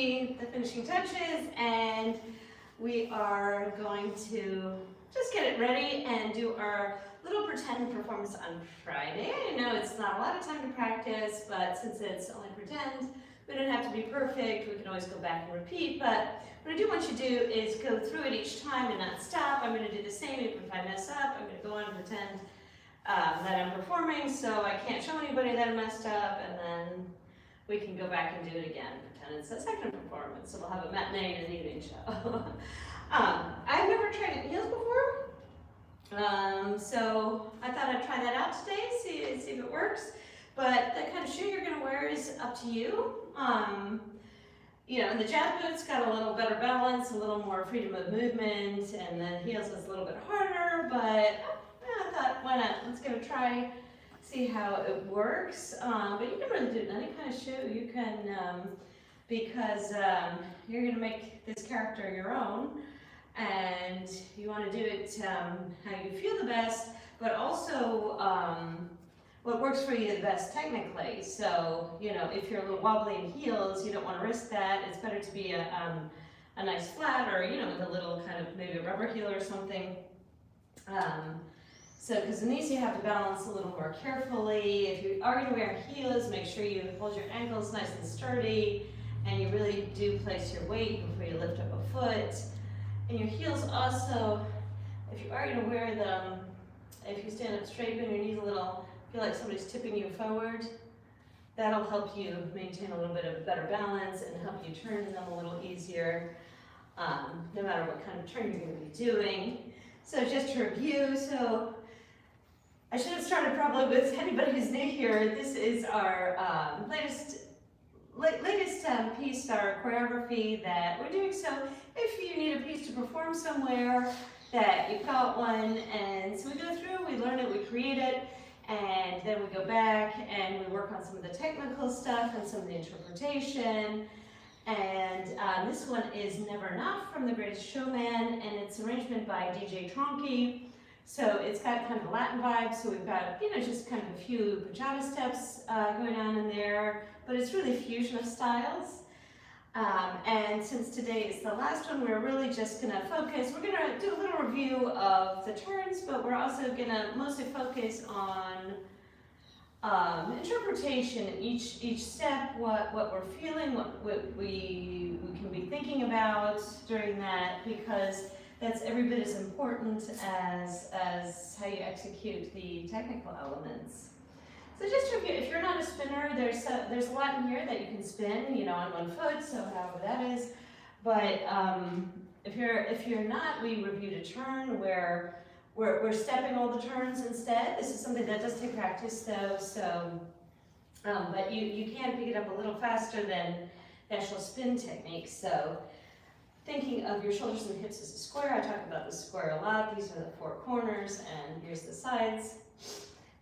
be the finishing touches, and we are going to just get it ready and do our little pretend performance on Friday. I know it's not a lot of time to practice, but since it's only pretend, we don't have to be perfect. We can always go back and repeat, but what I do want you to do is go through it each time and not stop. I'm going to do the same. Even if I mess up, I'm going to go on and pretend that I'm performing, so I can't show anybody that I messed up, and then we can go back and do it again. Pretend it's a second performance, so we'll have a matinee and an evening show. I've never tried it in heels before, so I thought I'd try that out today, see if it works. But the kind of shoe you're going to wear is up to you. You know, and the jazz boots got a little better balance, a little more freedom of movement, and the heels was a little bit harder, but I thought, why not? Let's give it a try, see how it works. But you can really do it in any kind of shoe. You can, because you're going to make this character your own, and you want to do it how you feel the best, but also what works for you the best technically. So, you know, if you're a little wobbly in heels, you don't want to risk that. It's better to be a nice flat, or, you know, with a little kind of maybe a rubber heel or something. So, because in these you have to balance a little more carefully. If you are going to wear heels, make sure you hold your ankles nice and sturdy, and you really do place your weight before you lift up a foot. And your heels also, if you are going to wear them, if you stand up straight, bend your knees a little, feel like somebody's tipping you forward, that'll help you maintain a little bit of better balance and help you turn them a little easier, no matter what kind of turn you're going to be doing. So just to review, so I should have started probably with anybody who's new here. This is our latest piece, our choreography that we're doing. So if you need a piece to perform somewhere, that you've got one, and so we go through, we learn it, we create it, and then we go back and we work on some of the technical stuff and some of the interpretation. And this one is Never Not from The Greatest Showman, and it's arrangement by DJ Tronky. So it's got kind of a Latin vibe, so we've got, you know, just kind of a few bachata steps going on in there, but it's really fusion of styles. And since today is the last one, we're really just going to focus. We're going to do a little review of the turns, but we're also going to mostly focus on interpretation in each step, what we're feeling, what we can be thinking about during that, because that's every bit as important as how you execute the technical elements. So just to review, if you're not a spinner, there's a lot in here that you can spin, you know, on one foot, so however that is. But if you're not, we reviewed a turn where we're stepping all the turns instead. This is something that does take practice though, so but you can pick it up a little faster than the actual spin technique. So thinking of your shoulders and hips as a square, I talk about the square a lot. These are the four corners, and here's the sides.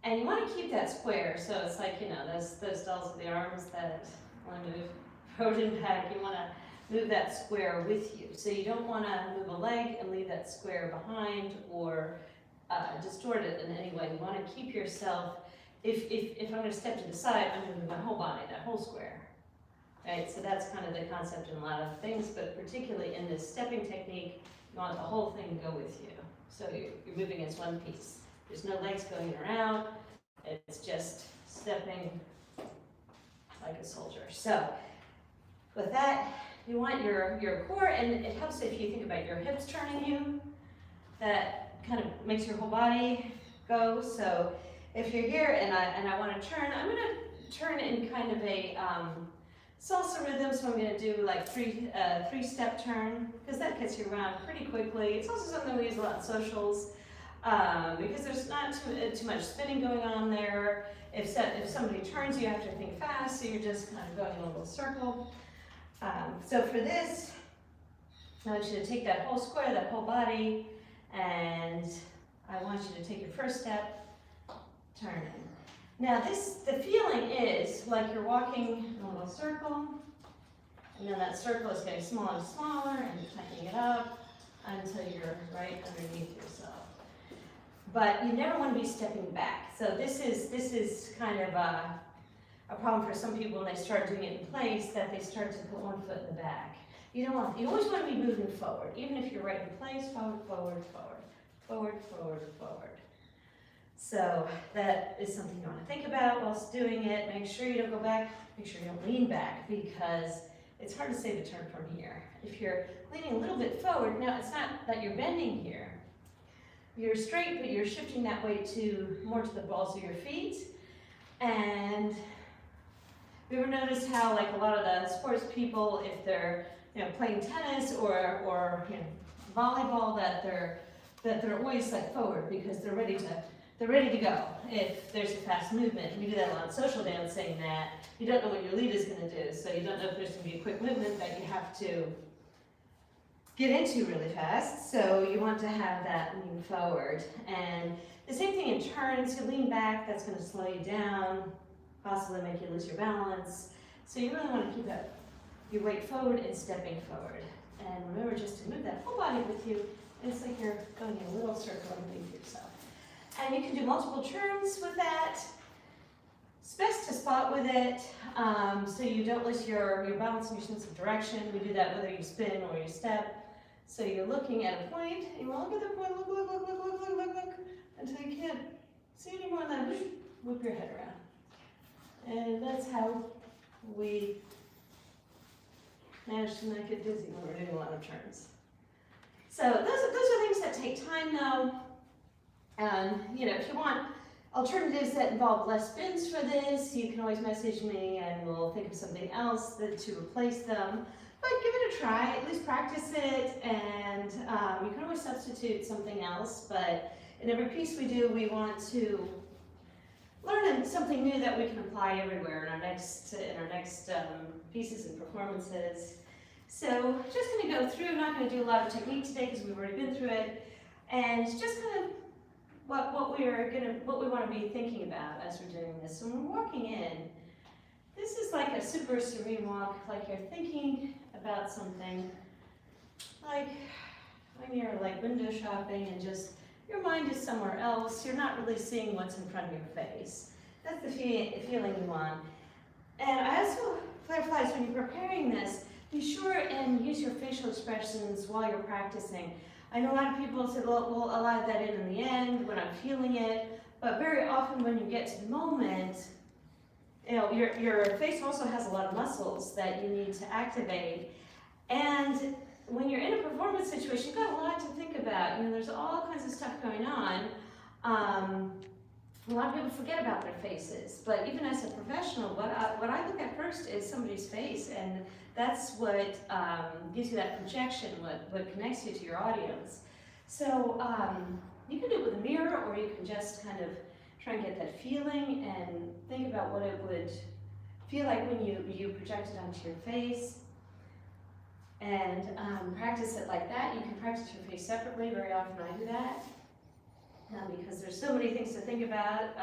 And you want to keep that square, so it's like, you know, those dolls with the arms that want to move forward and back. You want to move that square with you. So you don't want to move a leg and leave that square behind or distort it in any way. You want to keep yourself, if I'm going to step to the side, I'm going to move my whole body, that whole square. Right? So that's kind of the concept in a lot of things, but particularly in this stepping technique, you want the whole thing to go with you. So you're moving as one piece. There's no legs going around. It's just stepping like a soldier. So with that, you want your core, and it helps if you think about your hips turning you. That kind of makes your whole body go. So if you're here and I want to turn, I'm going to turn in kind of a salsa rhythm. So I'm going to do like three-step turn, because that gets you around pretty quickly. It's also something we use a lot in socials. Because there's not too much spinning going on there. If somebody turns, you have to think fast, so you're just kind of going in a little circle. So for this, I want you to take that whole square, that whole body, and I want you to take your first step, turn in. Now the feeling is like you're walking in a little circle, and then that circle is getting smaller and smaller, and you're tightening it up until you're right underneath yourself. But you never want to be stepping back. So this is kind of a problem for some people when they start doing it in place, that they start to put one foot in the back. You always want to be moving forward, even if you're right in place, forward, forward, forward, forward, forward, forward. So that is something you want to think about whilst doing it. Make sure you don't go back, make sure you don't lean back, because it's hard to say to turn from here. If you're leaning a little bit forward, now it's not that you're bending here. You're straight, but you're shifting that weight more to the balls of your feet. And have you ever noticed how, like, a lot of the sports people, if they're playing tennis or volleyball, that they're always like forward because they're ready to go if there's a fast movement. We do that a lot in social dancing, that you don't know what your lead is going to do, so you don't know if there's going to be a quick movement that you have to get into really fast, so you want to have that lean forward. And the same thing in turns. You lean back, that's going to slow you down, possibly make you lose your balance. So you really want to keep your weight forward and stepping forward. And remember just to move that whole body with you. It's like you're going in a little circle underneath yourself. And you can do multiple turns with that. It's best to spot with it, so you don't lose your balance and your sense of direction. We do that whether you spin or you step. So you're looking at a point, and you want to look at the point, look, until you can't see anymore, and then whip your head around. And that's how we manage to not get dizzy when we're doing a lot of turns. So those are things that take time, though. If you want alternatives that involve less spins for this, you can always message me and we'll think of something else to replace them. But give it a try, at least practice it, and you can always substitute something else. But in every piece we do, we want to learn something new that we can apply everywhere in our next pieces and performances. So just going to go through, not going to do a lot of technique today because we've already been through it, and just kind of what we want to be thinking about as we're doing this. So when we're walking in, this is like a super serene walk, like you're thinking about something, like when you're like window shopping and just your mind is somewhere else. You're not really seeing what's in front of your face. That's the feeling you want. And I also clarifies when you're preparing this, be sure and use your facial expressions while you're practicing. I know a lot of people say, well, we'll allow that in the end when I'm feeling it, but very often when you get to the moment, your face also has a lot of muscles that you need to activate. And when you're in a performance situation, you've got a lot to think about. There's all kinds of stuff going on. A lot of people forget about their faces, but even as a professional, what I look at first is somebody's face, and that's what gives you that projection, what connects you to your audience. So you can do it with a mirror, or you can just kind of try and get that feeling and think about what it would feel like when you project it onto your face. And practice it like that. You can practice your face separately. Very often I do that because there's so many things to think about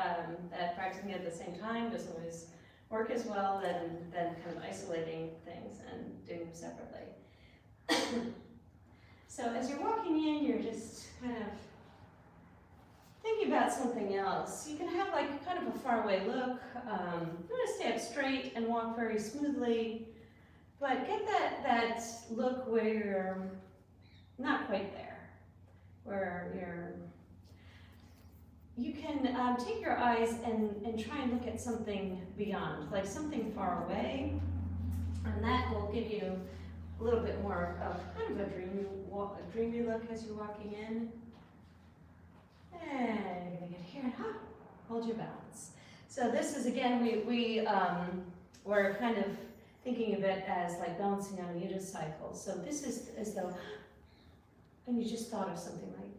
that practicing it at the same time doesn't always work as well than kind of isolating things and doing them separately. So as you're walking in, you're just kind of thinking about something else. You can have like kind of a faraway look. You want to stay up straight and walk very smoothly. But get that look where you're not quite there, where you can take your eyes and try and look at something beyond, like something far away, and that will give you a little bit more of kind of a dreamy look as you're walking in. And you're gonna get here and hold your balance. So this is, again, we're kind of thinking of it as like balancing on a unicycle. So this is as though, and you just thought of something like,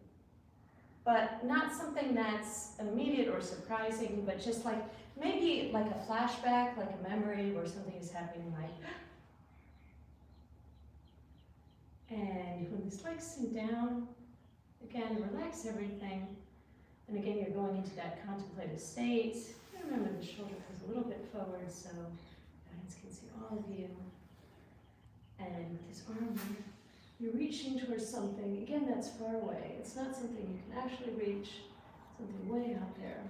but not something that's immediate or surprising, but just like, maybe like a flashback, like a memory where something is happening, like, and when this leg sink down, again, relax everything. And again, you're going into that contemplative state. Remember the shoulder goes a little bit forward, so can see all of you. And with this arm, you're reaching towards something, again, that's far away. It's not something you can actually reach, something way out there.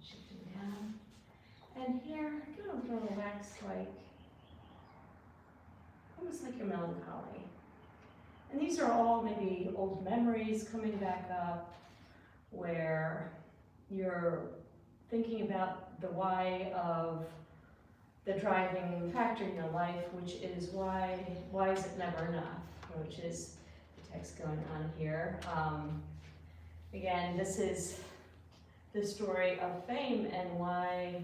Shifting down. And here, give it a little relax, like, almost like your melancholy. And these are all maybe old memories coming back up where you're thinking about the why of the driving factor in your life, which is why is it never enough, which is the text going on here. Again, this is the story of fame and why,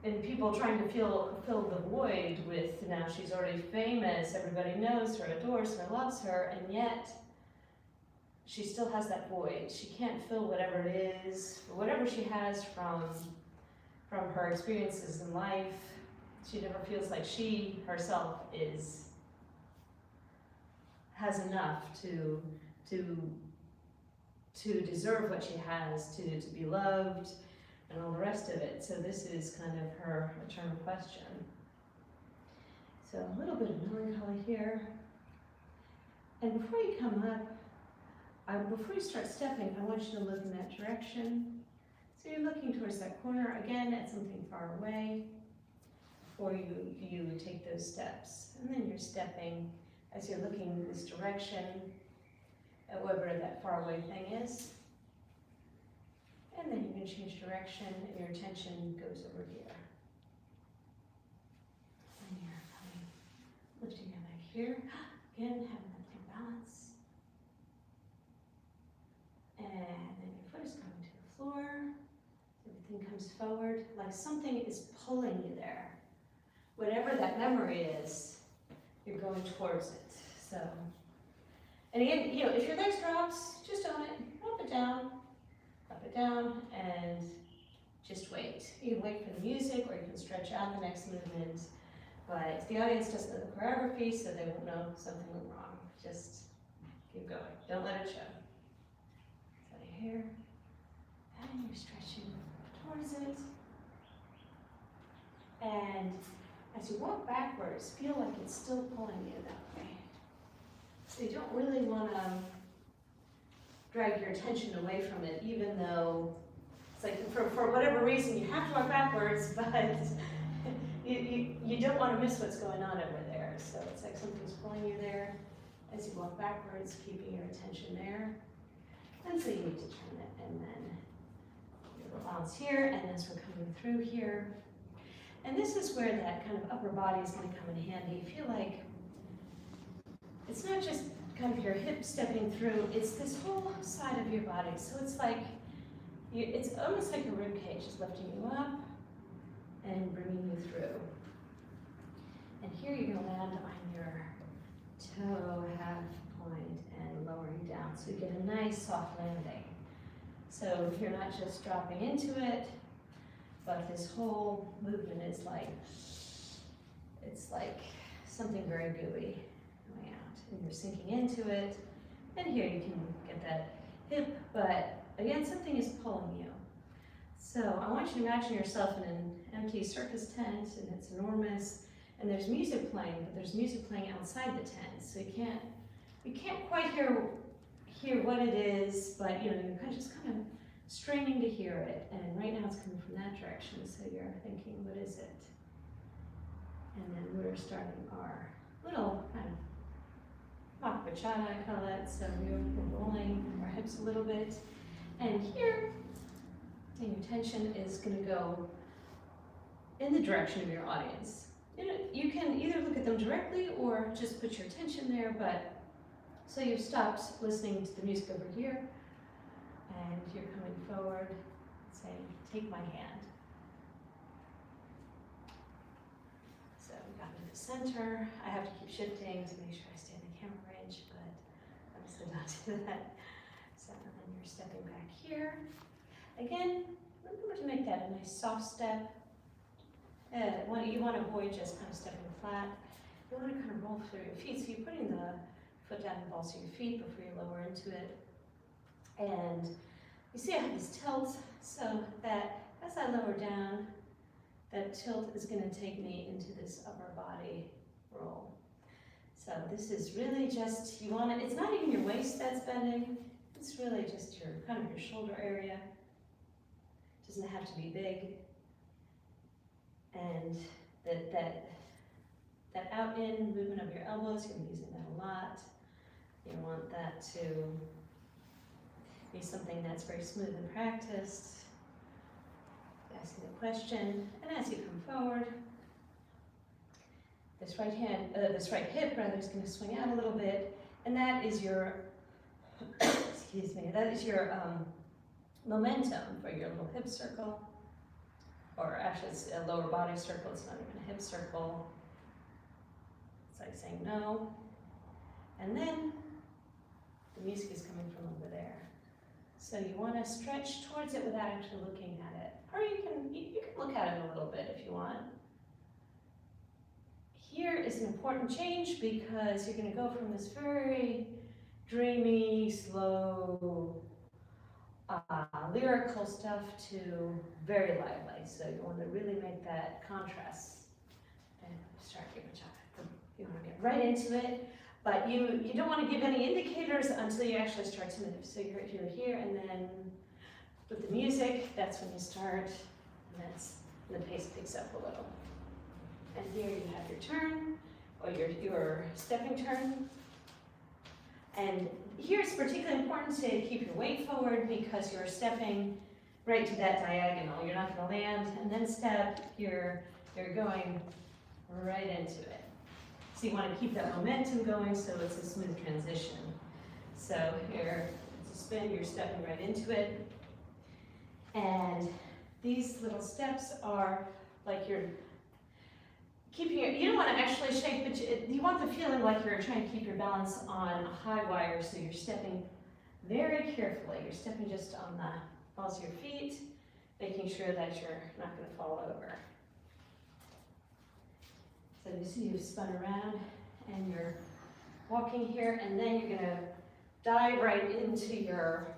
and people trying to fill the void with, now she's already famous, everybody knows her, adores her, loves her, and yet she still has that void. She can't fill whatever it is, whatever she has from her experiences in life. She never feels like she herself has enough to deserve what she has, to be loved, and all the rest of it. So this is kind of her eternal question. So a little bit of melancholy here. And before you come up, before you start stepping, I want you to look in that direction. So you're looking towards that corner, again, at something far away, before you take those steps. And then you're stepping as you're looking in this direction, at whatever that faraway thing is. And then you're going to change direction, and your attention goes over here. And you're coming, lifting your leg here. Again, having that same balance. And then your foot is coming to the floor. Everything comes forward, like something is pulling you there. Whatever that memory is, you're going towards it. So, and again, if your legs drops, just own it, up it down, and just wait. You can wait for the music, or you can stretch out the next movement. But the audience doesn't know the choreography, so they won't know something went wrong. Just keep going. Don't let it show. So here, and you're stretching towards it. And as you walk backwards, feel like it's still pulling you that way. So you don't really want to drag your attention away from it, even though it's like for whatever reason you have to walk backwards, but you don't want to miss what's going on over there. So it's like something's pulling you there as you walk backwards, keeping your attention there. And so you need to turn it, and then your balance here, and as we're coming through here. And this is where that kind of upper body is going to come in handy. Feel like it's not just kind of your hip stepping through, it's this whole side of your body. So it's like, it's almost like a rib cage is lifting you up and bringing you through. And here you're going to land on your toe, half point, and lowering down. So you get a nice soft landing. So you're not just dropping into it, but this whole movement is like, it's like something very gooey going out. And you're sinking into it. And here you can get that hip, but again, something is pulling you. So I want you to imagine yourself in an empty circus tent, and it's enormous, and there's music playing, but there's music playing outside the tent. So you can't quite hear what it is, but you're just kind of straining to hear it, and right now it's coming from that direction, so you're thinking, what is it? And then we're starting our little kind of mock bachata, I call it, so we're rolling our hips a little bit, and here, your attention is going to go in the direction of your audience. You can either look at them directly or just put your attention there, but so you've stopped listening to the music over here, and you're coming forward, saying, take my hand. So we got to the center. I have to keep shifting to make sure I stay in the camera range, but I'm still not do that. So then you're stepping back here. Again, remember to make that a nice soft step. You want to avoid just kind of stepping flat. You want to kind of roll through your feet. So you're putting the foot down the balls of your feet before you lower into it. And you see I have this tilt, so that as I lower down, that tilt is going to take me into this upper body roll. So this is really just, it's not even your waist that's bending, it's really just your shoulder area. doesn't have to be big. And that out-in movement of your elbows, you're using that a lot. You want that to be something that's very smooth and practiced. Asking a question, and as you come forward, this right hip rather is going to swing out a little bit, and that is your, excuse me, that is your momentum for your little hip circle, or actually it's a lower body circle, it's not even a hip circle. It's like saying no, and then the music is coming from over there. So you want to stretch towards it without actually looking at it. Or you can look at it a little bit if you want. Here is an important change because you're going to go from this very dreamy, slow, lyrical stuff to very lively. So you want to really make that contrast. And start your job. You want to get right into it, but you don't want to give any indicators until you actually start to move. So you're here, and then with the music, that's when you start, and the pace picks up a little. And here you have your turn, or your stepping turn. And here it's particularly important to keep your weight forward because you're stepping right to that diagonal. You're not going to land and then step. You're going right into it. So you want to keep that momentum going so it's a smooth transition. So here, it's a spin, you're stepping right into it. And these little steps are like you're keeping your, you don't want to actually shake, but you want the feeling like you're trying to keep your balance on a high wire, so you're stepping very carefully. You're stepping just on the balls of your feet, making sure that you're not going to fall over. So you see you've spun around and you're walking here, and then you're going to dive right into your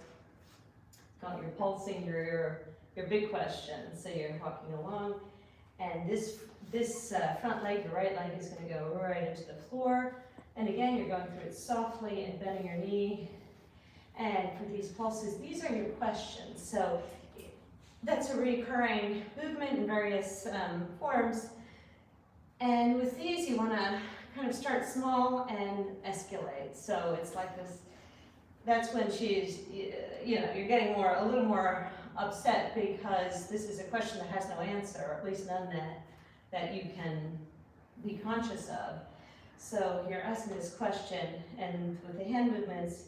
pulsing, your big question. So you're walking along, and this front leg, your right leg, is going to go right into the floor. And again, you're going through it softly and bending your knee. And for these pulses, these are your questions. So that's a recurring movement in various forms. And with these, you want to kind of start small and escalate. So it's like this. That's when she's, you're getting a little more upset because this is a question that has no answer, or at least none that you can be conscious of. So you're asking this question, and with the hand movements,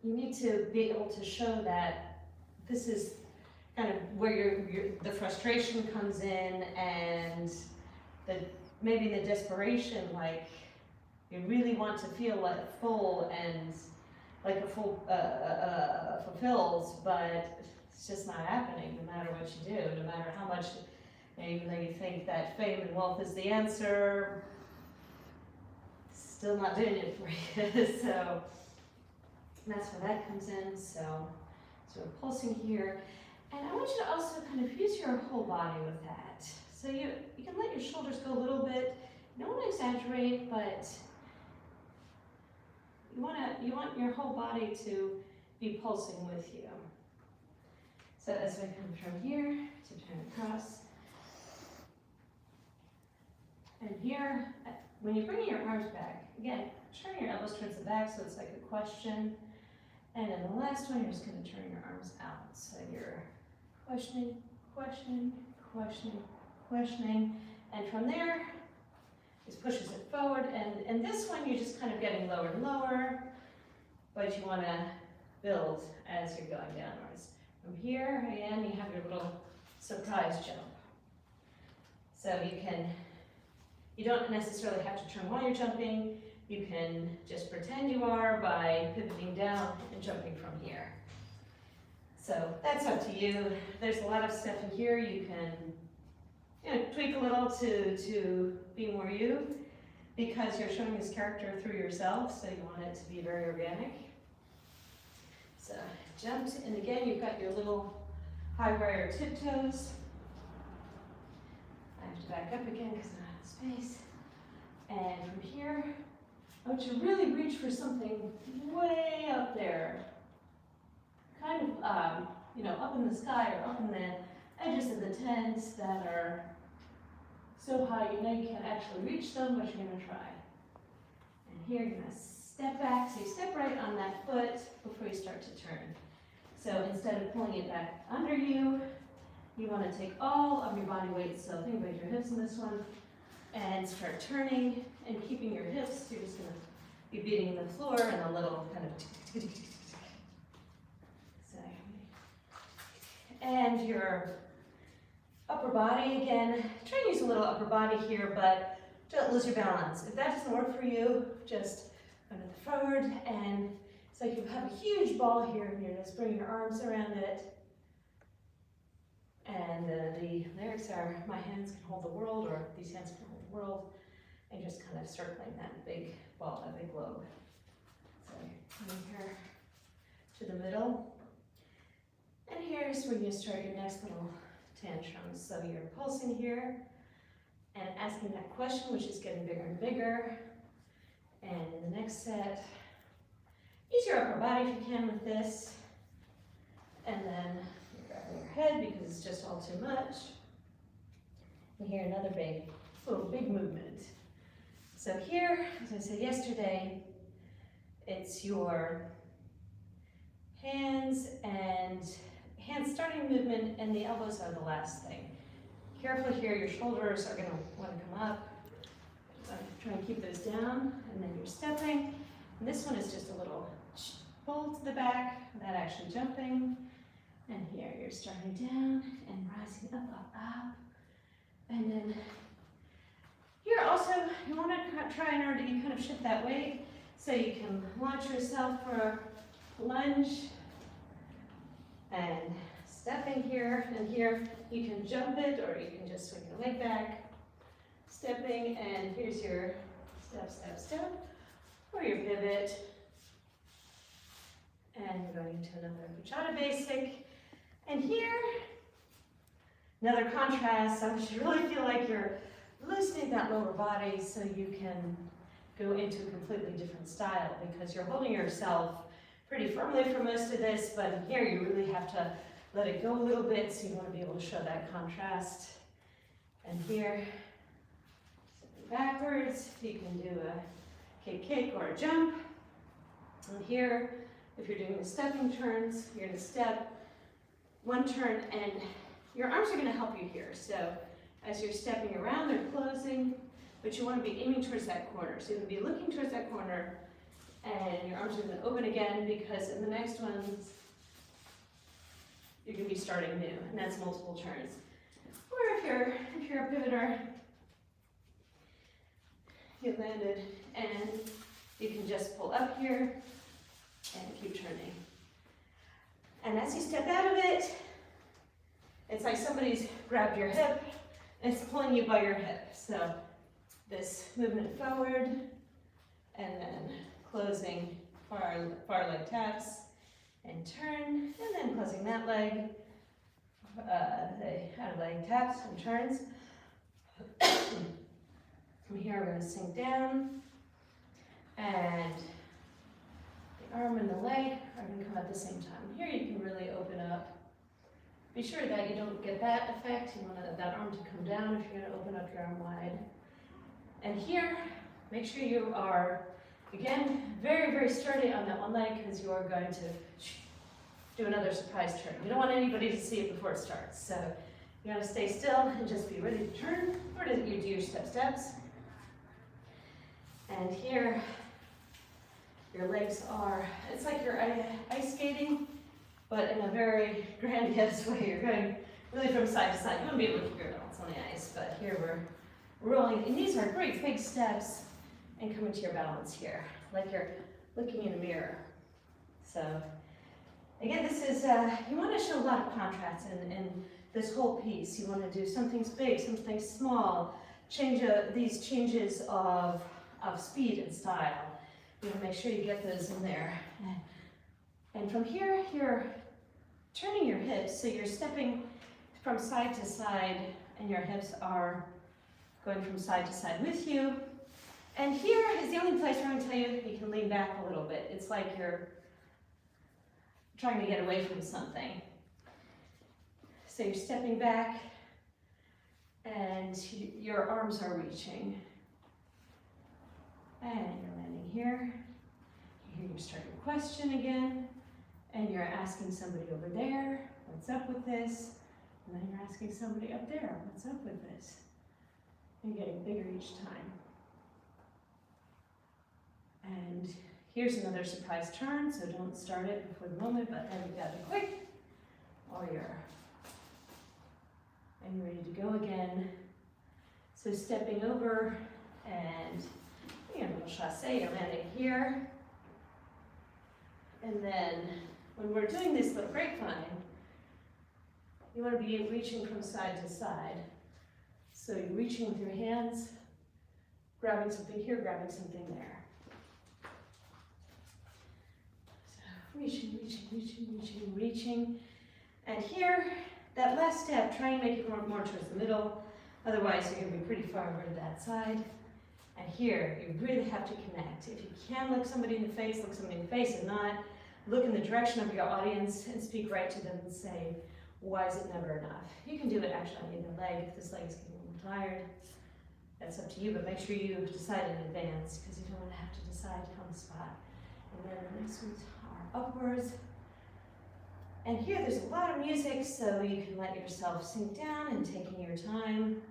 you need to be able to show that this is kind of where the frustration comes in, and maybe the desperation, like you really want to feel like full and like a full fulfills, but it's just not happening no matter what you do, no matter how much, even though you think that fame and wealth is the answer, still not doing it for you. So that's where that comes in. So we're pulsing here. And I want you to also kind of use your whole body with that. So you can let your shoulders go a little bit. You don't want to exaggerate, but you want your whole body to be pulsing with you. So as we come from here to turn across, and here, when you're bringing your arms back, again, turn your elbows towards the back so it's like a question. And then the last one, you're just going to turn your arms out. So you're questioning, questioning, questioning, questioning. And from there, this pushes it forward. And this one, you're just kind of getting lower and lower, but you want to build as you're going downwards. From here, again, you have your little surprise jump. So you don't necessarily have to turn while you're jumping. You can just pretend you are by pivoting down and jumping from here. So that's up to you. There's a lot of stuff in here. You can tweak a little to be more you, because you're showing this character through yourself, so you want it to be very organic. So jumped, and again, you've got your little high wire tiptoes. I have to back up again because I'm out of space. And from here, I want you to really reach for something way up there. Kind of, you know, up in the sky or up in the edges of the tent that are so high you know you can't actually reach them, but you're gonna try. And here you're gonna step back, so you step right on that foot before you start to turn. So instead of pulling it back under you, you want to take all of your body weight, so think about your hips in this one, and start turning and keeping your hips. You're just going to be beating the floor and a little kind of so, and your upper body again. Try and use a little upper body here, but don't lose your balance. If that doesn't work for you, just run it forward, and it's like you have a huge ball here, and you're just bringing your arms around it. And the lyrics are, my hands can hold the world, or these hands can hold the world, and just kind of circling that big ball, that big globe. So coming here to the middle. And here's where you start your next little tantrum. So you're pulsing here and asking that question, which is getting bigger and bigger. And in the next set, use your upper body if you can with this. And then you're grabbing your head because it's just all too much. And here another big movement. So here, as I said yesterday, it's your hands starting movement, and the elbows are the last thing. Careful here, your shoulders are going to want to come up. Try and keep those down, and then you're stepping. And this one is just a little pull to the back without actually jumping. And here you're starting down and rising up, up, up. And then here also, you want to try in order to kind of shift that weight so you can launch yourself for a lunge. And stepping here, and here you can jump it or you can just swing your leg back. Stepping, and here's your step, step, step, or your pivot. And we're going into another Bachata basic. And here, another contrast. So you should really feel like you're loosening that lower body so you can go into a completely different style, because you're holding yourself pretty firmly for most of this, but here you really have to let it go a little bit, so you want to be able to show that contrast. And here, backwards, you can do a kick or a jump. And here, if you're doing the stepping turns, you're going to step one turn, and your arms are going to help you here. So as you're stepping around, they're closing, but you want to be aiming towards that corner. So you're going to be looking towards that corner, and your arms are going to open again, because in the next ones, you're going to be starting new, and that's multiple turns. Or if you're a pivoter, you landed, and you can just pull up here and keep turning. And as you step out of it, it's like somebody's grabbed your hip and it's pulling you by your hip. So this movement forward, and then closing far leg taps, and turn, and then closing that leg, the outer leg taps and turns. From here, we're going to sink down, and the arm and the leg are going to come at the same time. Here you can really open up. Be sure that you don't get that effect. You want that arm to come down if you're going to open up your arm wide. And here, make sure you are, again, very, very sturdy on that one leg, because you are going to do another surprise turn. You don't want anybody to see it before it starts. So you want to stay still and just be ready to turn, or you do your steps. And here, your legs are, it's like you're ice skating, but in a very grandiose way. You're going really from side to side. You want to be able to keep your balance on the ice, but here we're rolling. And these are great big steps, and come into your balance here, like you're looking in a mirror. So again, this is, you want to show a lot of contrast in this whole piece. You want to do some things big, some things small, these changes of speed and style. You want to make sure you get those in there. And from here, you're turning your hips, so you're stepping from side to side, and your hips are going from side to side with you. And here is the only place where I'm going to tell you you can lean back a little bit. It's like you're trying to get away from something. So you're stepping back and your arms are reaching. And you're landing here. Here you start your question again. And you're asking somebody over there, what's up with this? And then you're asking somebody up there, what's up with this? And you're getting bigger each time. And here's another surprise turn, so don't start it before the moment, but then you got to be quick. Or and you're ready to go again. So stepping over and a little chasse, you're landing here. And then when we're doing this little grapevine, you want to be reaching from side to side. So you're reaching with your hands, grabbing something here, grabbing something there. So reaching, reaching, reaching, reaching, reaching. And here, that last step, try and make it more towards the middle. Otherwise, you're going to be pretty far over to that side. And here, you really have to connect. If you can look somebody in the face, look somebody in the face, and not look in the direction of your audience and speak right to them and say, why is it never enough? You can do it actually on either leg. If this leg is getting a little tired, that's up to you, but make sure you decide in advance because you don't want to have to decide on the spot. And then the next ones are upwards. And here there's a lot of music, so you can let yourself sink down and taking your time.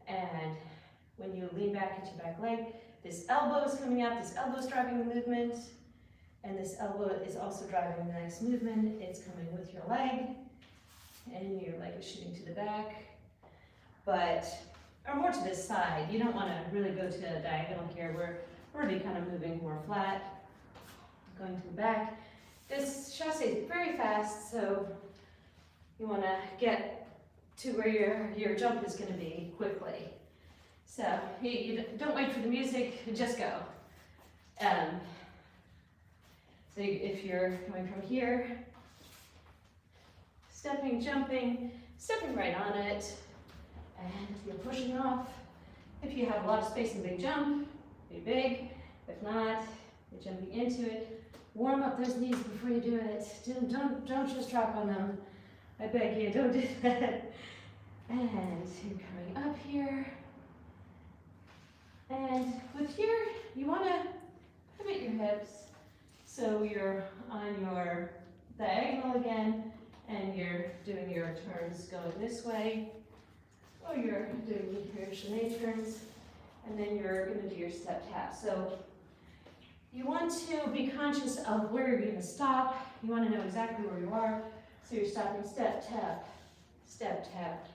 And when you lean back into your back leg, this elbow is coming up, this elbow is driving the movement, and this elbow is also driving the next movement. It's coming with your leg, and your leg is shooting to the back, or more to this side. You don't want to really go to a diagonal here. We're already kind of moving more flat, going to the back. This chasse is very fast, so you want to get to where your jump is going to be quickly. So you don't wait for the music, just go. So if you're coming from here, stepping, jumping, stepping right on it, and you're pushing off. If you have a lot of space and big jump, be big. If not, you're jumping into it. Warm up those knees before you do it. Don't just drop on them. I beg you, don't do that. And you're coming up here. And with here, you want to pivot your hips. So you're on your diagonal again, and you're doing your turns going this way. Or you're doing your chaîné turns, and then you're going to do your step tap. So you want to be conscious of where you're going to stop. You want to know exactly where you are. So you're stopping step, tap, step, tap,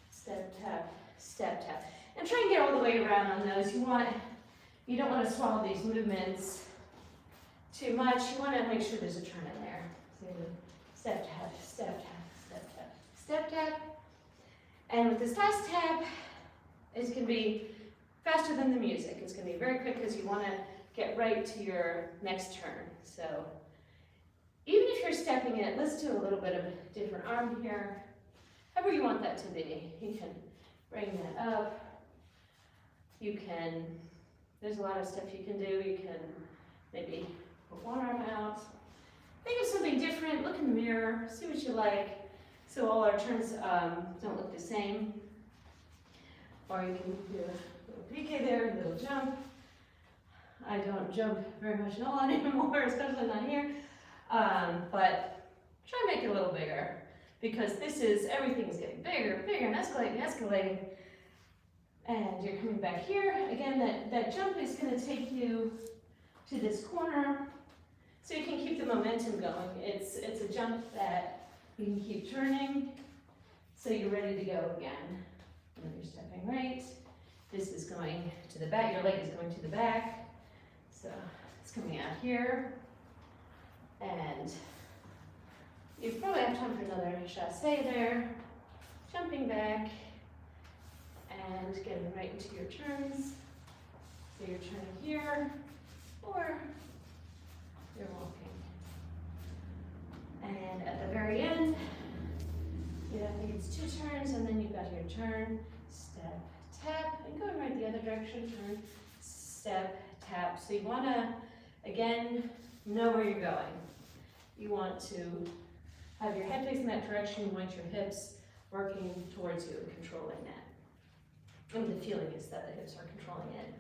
step, tap, step, tap. And try and get all the way around on those. You don't want to swallow these movements too much. You want to make sure there's a turn in there. So step, tap, step, tap, step, tap, step, tap. And with this last tap, it's going to be faster than the music. It's going to be very quick because you want to get right to your next turn. So even if you're stepping it, let's do a little bit of a different arm here. However you want that to be. You can bring that up. There's a lot of stuff you can do. You can maybe put one arm out. Think of something different. Look in the mirror. See what you like. So all our turns don't look the same. Or you can do a little piqué there, a little jump. I don't jump very much at all anymore, especially not here. But try and make it a little bigger because everything's getting bigger, bigger, and escalating, escalating. And you're coming back here. Again, that jump is going to take you to this corner so you can keep the momentum going. It's a jump that you can keep turning so you're ready to go again. And you're stepping right. This is going to the back. Your leg is going to the back. So it's coming out here. And you probably have time for another chasse there. Jumping back and getting right into your turns. So you're turning here or you're walking. And at the very end, I think it's 2 turns, and then you've got your turn, step, tap, and going right the other direction, turn, step, tap. So you want to, again, know where you're going. You want to have your head facing that direction, you want your hips working towards you and controlling that. And the feeling is that the hips are controlling it.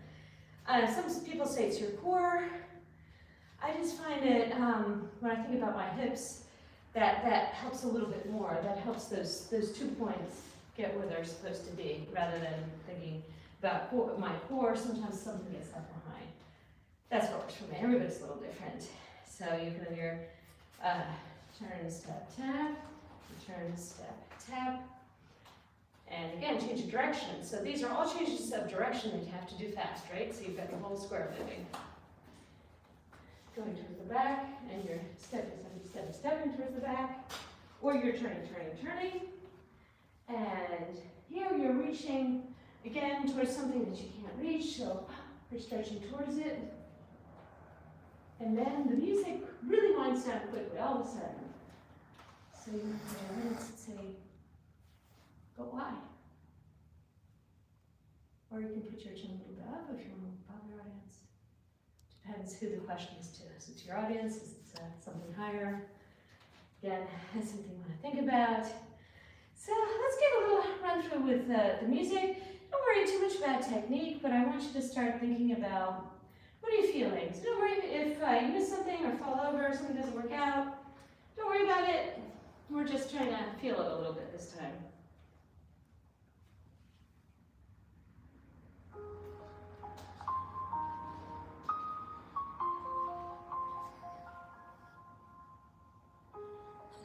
Some people say it's your core. I just find it, when I think about my hips, that helps a little bit more. That helps those 2 points get where they're supposed to be, rather than thinking about my core. Sometimes something gets left behind. That's what works for me. Everybody's a little different. So you can have your turn, step, tap, turn, step, tap. And again, change of direction. So these are all changes of direction that you have to do fast, right? So you've got the whole square moving. Going towards the back, and your step is stepping towards the back, or you're turning. And here you're reaching, again, towards something that you can't reach, so you're stretching towards it. And then the music really winds down quickly, all of a sudden. So you have minutes and say, but why? Or you can put your chin a little bit up if you want to bother your audience. Depends who the question is to. Is it to your audience? Is it something higher? Again, that's something you want to think about. So let's give a little run through with the music. Don't worry too much about technique, but I want you to start thinking about, what are you feeling? So don't worry if you miss something or fall over or something doesn't work out. Don't worry about it. We're just trying to feel it a little bit this time.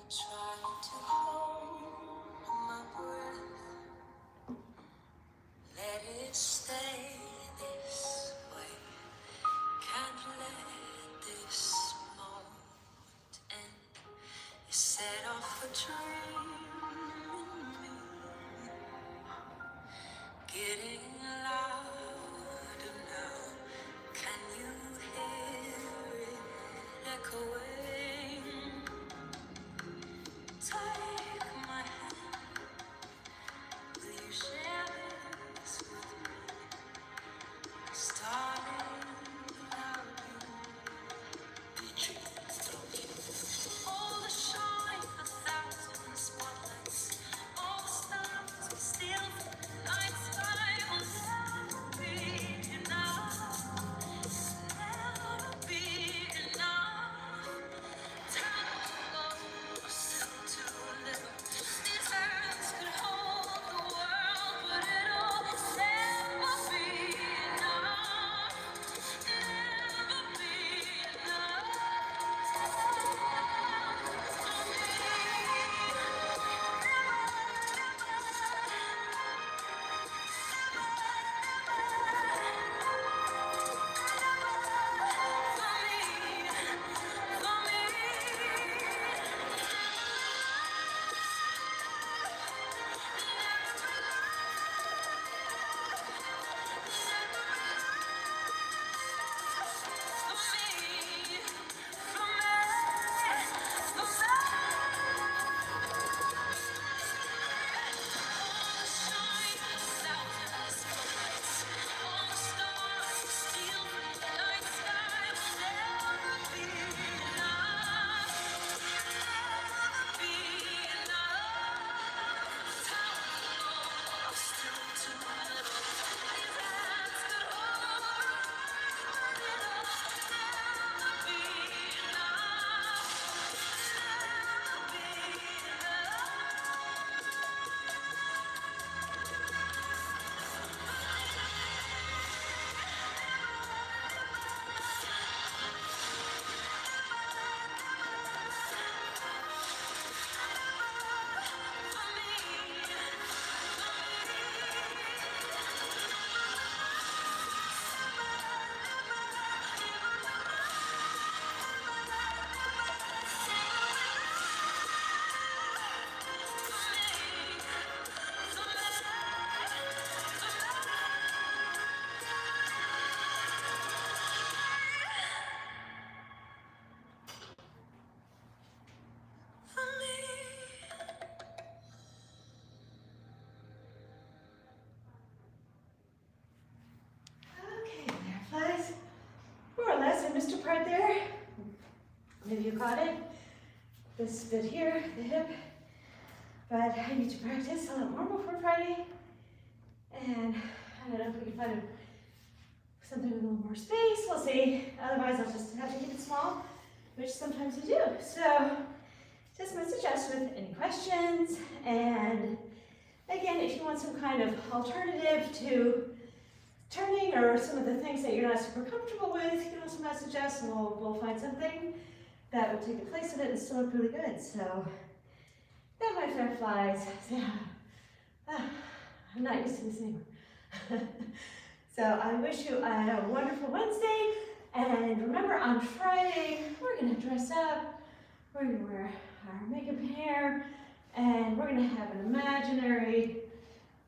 Trying to hold my breath, let it stay this way. Can't let this moment end. You set off a dream in me, getting louder now. Can you hear it echoing? Take my hand, will you share this with me? Starting without you. All the shine, 1,000 spotlights, all the stars we steal from the night sky will never be enough, never be enough. Time to go, still too little. These hands could hold the world, but it'll never be enough. Never be enough for Okay, fireflies. More or less, I missed a part there. Maybe you caught it. this bit here, the hip, but I need to practice a little more before Friday. And I don't know if we can find something with a little more space, we'll see. Otherwise I'll just have to keep it small, which sometimes I do. So just message us with any questions, and again, if you want some kind of alternative to turning or some of the things that you're not super comfortable with, you can also message us and we'll find something that would take the place of it and still look really good. So, yeah, my fireflies. I'm not used to this anymore. So I wish you a wonderful Wednesday, and remember on Friday, we're gonna dress up, we're gonna wear our makeup and hair, and we're gonna have an imaginary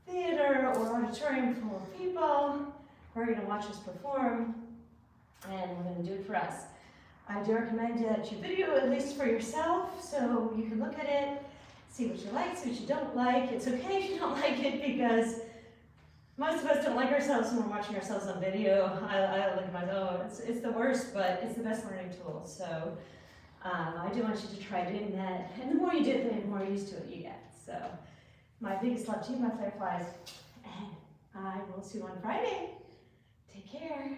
theater or auditorium full of people. We're gonna watch us perform, and we're gonna do it for us. I do recommend that you video at least for yourself, so you can look at it, see what you like, see what you don't like. It's okay if you don't like it, because most of us don't like ourselves when we're watching ourselves on video. I look at myself, oh, it's the worst, but it's the best learning tool. So I do want you to try doing that. And the more you do it, the more used to it you get. So my biggest love to you, my fireflies. And I will see you on Friday. Take care.